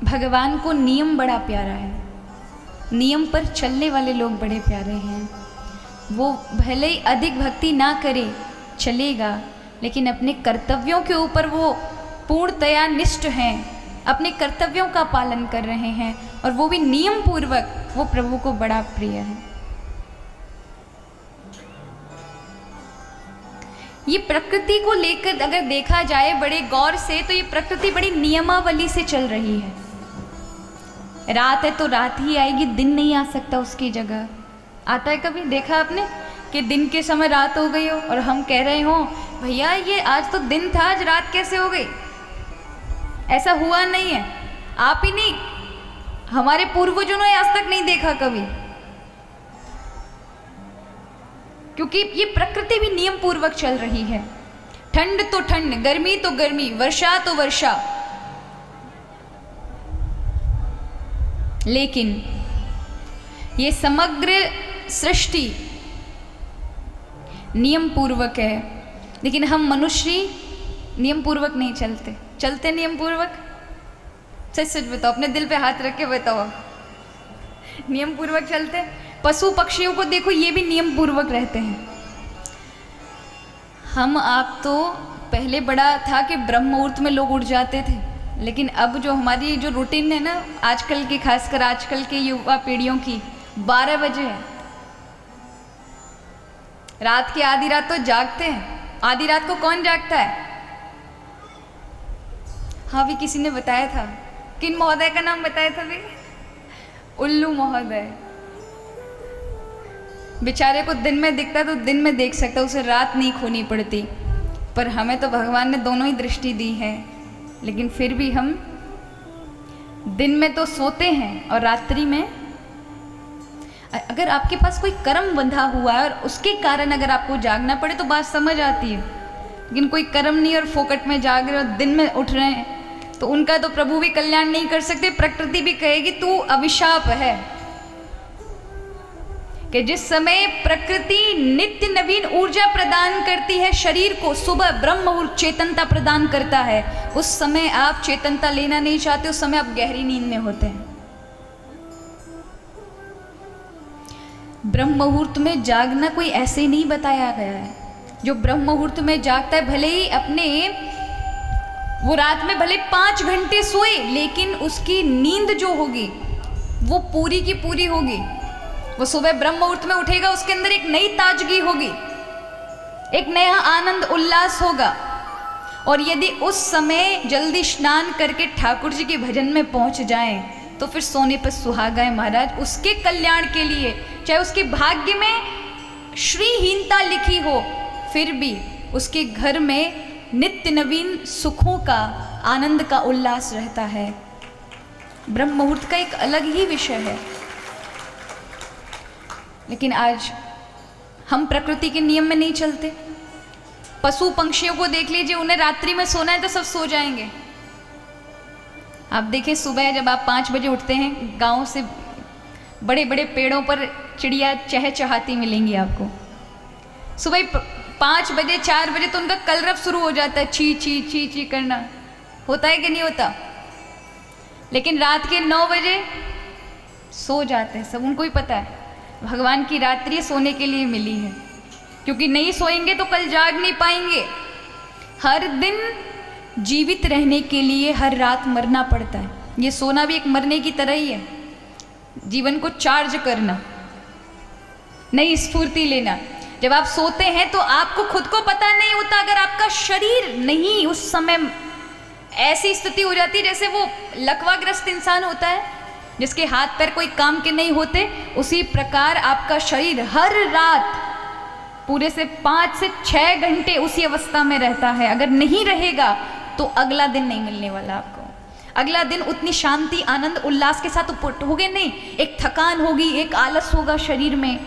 भगवान को नियम बड़ा प्यारा है, नियम पर चलने वाले लोग बड़े प्यारे हैं। वो भले ही अधिक भक्ति ना करे चलेगा, लेकिन अपने कर्तव्यों के ऊपर वो पूर्णतया निष्ठ हैं, अपने कर्तव्यों का पालन कर रहे हैं, और वो भी नियम पूर्वक। वो प्रभु को बड़ा प्रिय है। ये प्रकृति को लेकर अगर देखा जाए बड़े गौर से, तो ये प्रकृति बड़ी नियमावली से चल रही है। रात है तो रात ही आएगी, दिन नहीं आ सकता उसकी जगह। आता है कभी देखा आपने कि दिन के समय रात हो गई हो और हम कह रहे हो भैया ये आज तो दिन था, आज रात कैसे हो गई? ऐसा हुआ नहीं है। आप ही नहीं, हमारे पूर्वजों ने आज तक नहीं देखा कभी, क्योंकि ये प्रकृति भी नियम पूर्वक चल रही है। ठंड तो ठंड, गर्मी तो गर्मी, वर्षा तो वर्षा, लेकिन ये समग्र सृष्टि नियम पूर्वक है। लेकिन हम मनुष्य नियम पूर्वक नहीं चलते। चलते नियम पूर्वक? सच सच बताओ, अपने दिल पे हाथ रख के बताओ, नियम पूर्वक चलते? पशु पक्षियों को देखो, ये भी नियम पूर्वक रहते हैं। हम आप तो पहले बड़ा था कि ब्रह्म मुहूर्त में लोग उठ जाते थे, लेकिन अब जो हमारी जो रूटीन है ना आजकल की, खासकर आजकल के युवा पीढ़ियों की, 12 बजे है। रात की आधी रात तो जागते हैं। आधी रात को कौन जागता है? हाँ भी किसी ने बताया था, किन महोदय का नाम बताया था भी? उल्लू महोदय। बेचारे को दिन में दिखता तो दिन में देख सकता, उसे रात नहीं खोनी पड़ती। पर हमें तो भगवान ने दोनों ही दृष्टि दी है, लेकिन फिर भी हम दिन में तो सोते हैं और रात्रि में, अगर आपके पास कोई कर्म बंधा हुआ है और उसके कारण अगर आपको जागना पड़े तो बात समझ आती है। लेकिन कोई कर्म नहीं और फोकट में जाग रहे और दिन में उठ रहे हैं, तो उनका तो प्रभु भी कल्याण नहीं कर सकते। प्रकृति भी कहेगी तू अभिशाप है। कि जिस समय प्रकृति नित्य नवीन ऊर्जा प्रदान करती है शरीर को, सुबह ब्रह्म मुहूर्त चेतनता प्रदान करता है, उस समय आप चेतनता लेना नहीं चाहते, उस समय आप गहरी नींद में होते हैं। ब्रह्म मुहूर्त में जागना कोई ऐसे नहीं बताया गया है। जो ब्रह्म मुहूर्त में जागता है, भले ही अपने वो रात में भले 5 घंटे सोए, लेकिन उसकी नींद जो होगी वो पूरी की पूरी होगी। वो सुबह ब्रह्म मुहूर्त में उठेगा, उसके अंदर एक नई ताजगी होगी, एक नया आनंद उल्लास होगा। और यदि उस समय जल्दी स्नान करके ठाकुर जी के भजन में पहुंच जाएं, तो फिर सोने पर सुहागा है महाराज। उसके कल्याण के लिए, चाहे उसके भाग्य में श्रीहीनता लिखी हो, फिर भी उसके घर में नित्य नवीन सुखों का, आनंद का उल्लास रहता है। ब्रह्म मुहूर्त का एक अलग ही विषय है। लेकिन आज हम प्रकृति के नियम में नहीं चलते। पशु पंक्षियों को देख लीजिए, उन्हें रात्रि में सोना है तो सब सो जाएंगे। आप देखिए सुबह जब आप 5 बजे उठते हैं, गांव से बड़े बड़े पेड़ों पर चिड़िया चहचहाती मिलेंगी आपको। सुबह 5 बजे 4 बजे तो उनका कलरव शुरू हो जाता है, ची ची ची ची करना। होता है कि नहीं होता? लेकिन रात के 9 बजे सो जाते हैं सब। उनको ही पता है भगवान की रात्रि सोने के लिए मिली है, क्योंकि नहीं सोएंगे तो कल जाग नहीं पाएंगे। हर दिन जीवित रहने के लिए हर रात मरना पड़ता है। ये सोना भी एक मरने की तरह ही है। जीवन को चार्ज करना, नई स्फूर्ति लेना। जब आप सोते हैं तो आपको खुद को पता नहीं होता, अगर आपका शरीर नहीं, उस समय ऐसी स्थिति हो जाती है जैसे वो लकवाग्रस्त इंसान होता है जिसके हाथ पैर कोई काम के नहीं होते, उसी प्रकार आपका शरीर हर रात पूरे से 5 से 6 घंटे उसी अवस्था में रहता है। अगर नहीं रहेगा तो अगला दिन नहीं मिलने वाला आपको। अगला दिन उतनी शांति, आनंद, उल्लास के साथ उठोगे नहीं, एक थकान होगी, एक आलस होगा शरीर में।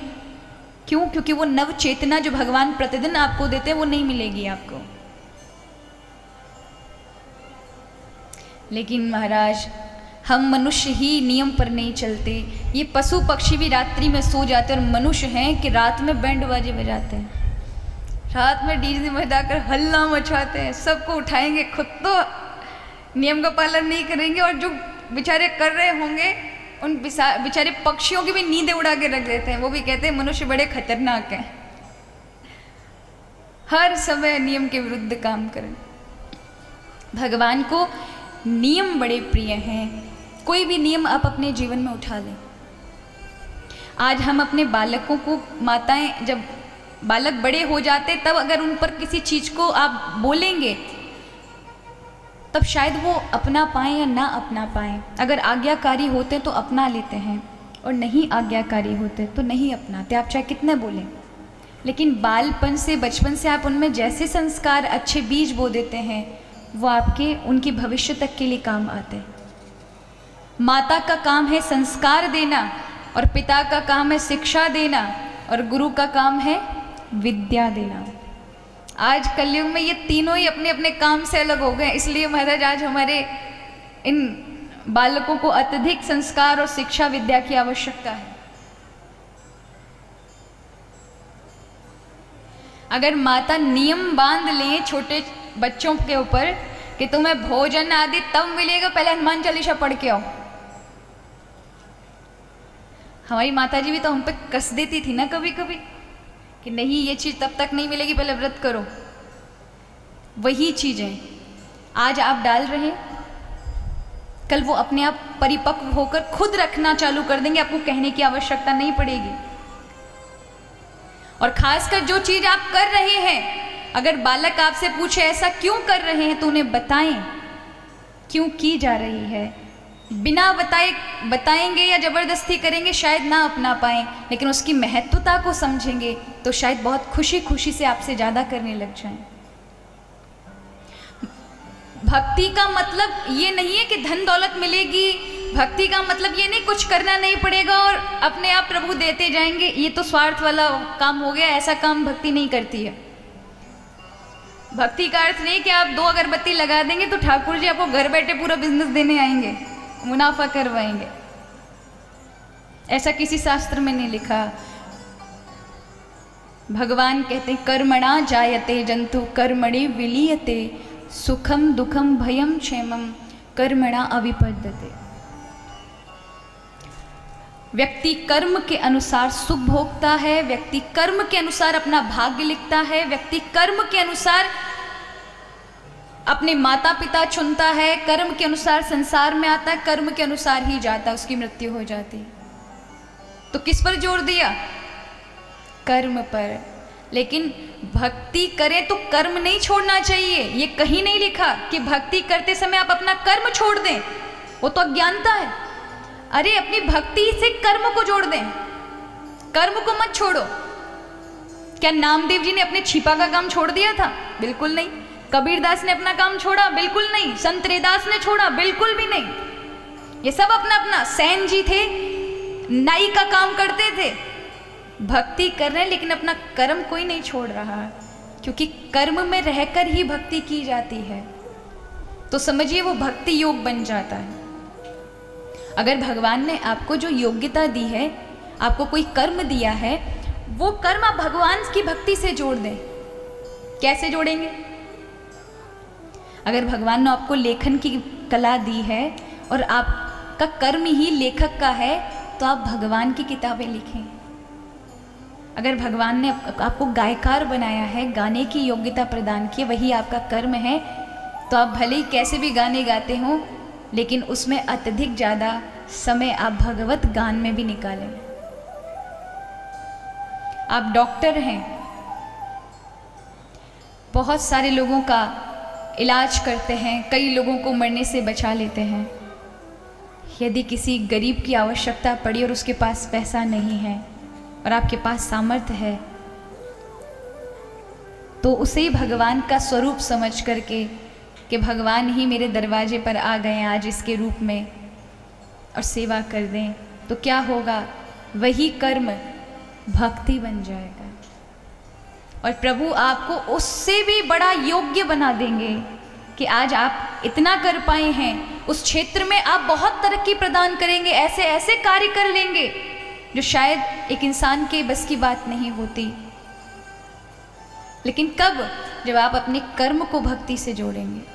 क्यों? क्योंकि वो नव चेतना जो भगवान प्रतिदिन आपको देते हैं वो नहीं मिलेगी आपको। लेकिन महाराज हम मनुष्य ही नियम पर नहीं चलते। ये पशु पक्षी भी रात्रि में सो जाते हैं, और मनुष्य हैं कि रात में बैंड बाजे बजाते हैं, रात में डीजे बजाकर हल्ला मचाते हैं, सबको उठाएंगे, खुद तो नियम का पालन नहीं करेंगे और जो बेचारे कर रहे होंगे, उन बेचारे पक्षियों की भी नींदें उड़ा के रख देते हैं। वो भी कहते हैं मनुष्य बड़े खतरनाक हैं, हर समय नियम के विरुद्ध काम करें। भगवान को नियम बड़े प्रिय हैं। कोई भी नियम आप अपने जीवन में उठा लें। आज हम अपने बालकों को, माताएं जब बालक बड़े हो जाते तब अगर उन पर किसी चीज़ को आप बोलेंगे तब शायद वो अपना पाएँ या ना अपना पाएँ। अगर आज्ञाकारी होते तो अपना लेते हैं और नहीं आज्ञाकारी होते तो नहीं अपनाते, आप चाहे कितने बोलें। लेकिन बालपन से, बचपन से आप उनमें जैसे संस्कार, अच्छे बीज बो देते हैं, वो आपके उनकी भविष्य तक के लिए काम आते हैं। माता का काम है संस्कार देना और पिता का काम है शिक्षा देना और गुरु का काम है विद्या देना। आज कलयुग में ये तीनों ही अपने अपने काम से अलग हो गए। इसलिए महाराज आज हमारे इन बालकों को अत्यधिक संस्कार और शिक्षा विद्या की आवश्यकता है। अगर माता नियम बांध लें छोटे बच्चों के ऊपर कि तुम्हें भोजन आदि तब मिलेगा, पहले हनुमान चालीसा पढ़ के आओ। हमारी माता जी भी तो हम पे कस देती थी ना कभी कभी कि नहीं ये चीज़ तब तक नहीं मिलेगी, पहले व्रत करो। वही चीज़ें आज आप डाल रहे हैं, कल वो अपने आप परिपक्व होकर खुद रखना चालू कर देंगे, आपको कहने की आवश्यकता नहीं पड़ेगी। और खासकर जो चीज़ आप कर रहे हैं, अगर बालक आपसे पूछे ऐसा क्यों कर रहे हैं तो उन्हें बताएं क्यों की जा रही है। बिना बताएंगे या ज़बरदस्ती करेंगे शायद ना अपना पाएँ, लेकिन उसकी महत्वता को समझेंगे तो शायद बहुत खुशी खुशी से आपसे ज़्यादा करने लग जाएं। भक्ति का मतलब ये नहीं है कि धन दौलत मिलेगी, भक्ति का मतलब ये नहीं कुछ करना नहीं पड़ेगा और अपने आप प्रभु देते जाएंगे, ये तो स्वार्थ वाला काम हो गया। ऐसा काम भक्ति नहीं करती है। भक्ति का अर्थ नहीं कि आप 2 अगरबत्ती लगा देंगे तो ठाकुर जी आपको घर बैठे पूरा बिजनेस देने आएंगे, मुनाफा करवाएंगे। ऐसा किसी शास्त्र में नहीं लिखा। भगवान कहते कर्मणा जायते जंतु कर्मणि विलीयते, सुखम दुखम भयम क्षेमम कर्मणा अविपद्यते। व्यक्ति कर्म के अनुसार सुख भोगता है, व्यक्ति कर्म के अनुसार अपना भाग्य लिखता है, व्यक्ति कर्म के अनुसार अपने माता पिता चुनता है, कर्म के अनुसार संसार में आता है, कर्म के अनुसार ही जाता है, उसकी मृत्यु हो जाती है। तो किस पर जोर दिया? कर्म पर। लेकिन भक्ति करें तो कर्म नहीं छोड़ना चाहिए। ये कहीं नहीं लिखा कि भक्ति करते समय आप अपना कर्म छोड़ दें, वो तो अज्ञानता है। अरे अपनी भक्ति से कर्म को जोड़ दें, कर्म को मत छोड़ो। क्या नामदेव जी ने अपने छिपा का काम छोड़ दिया था? बिल्कुल नहीं। कबीरदास ने अपना काम छोड़ा? बिल्कुल नहीं। संत रैदास ने छोड़ा? बिल्कुल भी नहीं। ये सब अपना अपना। सैन जी थे, नाई का काम करते थे, भक्ति कर रहे हैं, लेकिन अपना कर्म कोई नहीं छोड़ रहा, क्योंकि कर्म में रहकर ही भक्ति की जाती है। तो समझिए वो भक्ति योग बन जाता है। अगर भगवान ने आपको जो योग्यता दी है, आपको कोई कर्म दिया है, वो कर्म आप भगवान की भक्ति से जोड़ दें। कैसे जोड़ेंगे? अगर भगवान ने आपको लेखन की कला दी है और आपका कर्म ही लेखक का है, तो आप भगवान की किताबें लिखें। अगर भगवान ने आपको गायकार बनाया है, गाने की योग्यता प्रदान की, वही आपका कर्म है, तो आप भले ही कैसे भी गाने गाते हों, लेकिन उसमें अत्यधिक ज़्यादा समय आप भगवत गान में भी निकालें। आप डॉक्टर हैं, बहुत सारे लोगों का इलाज करते हैं, कई लोगों को मरने से बचा लेते हैं। यदि किसी गरीब की आवश्यकता पड़ी और उसके पास पैसा नहीं है और आपके पास सामर्थ्य है, तो उसे भगवान का स्वरूप समझ करके कि भगवान ही मेरे दरवाजे पर आ गए आज इसके रूप में, और सेवा कर दें, तो क्या होगा? वही कर्म भक्ति बन जाएगा और प्रभु आपको उससे भी बड़ा योग्य बना देंगे कि आज आप इतना कर पाए हैं, उस क्षेत्र में आप बहुत तरक्की प्रदान करेंगे, ऐसे ऐसे कार्य कर लेंगे जो शायद एक इंसान के बस की बात नहीं होती। लेकिन कब? जब आप अपने कर्म को भक्ति से जोड़ेंगे।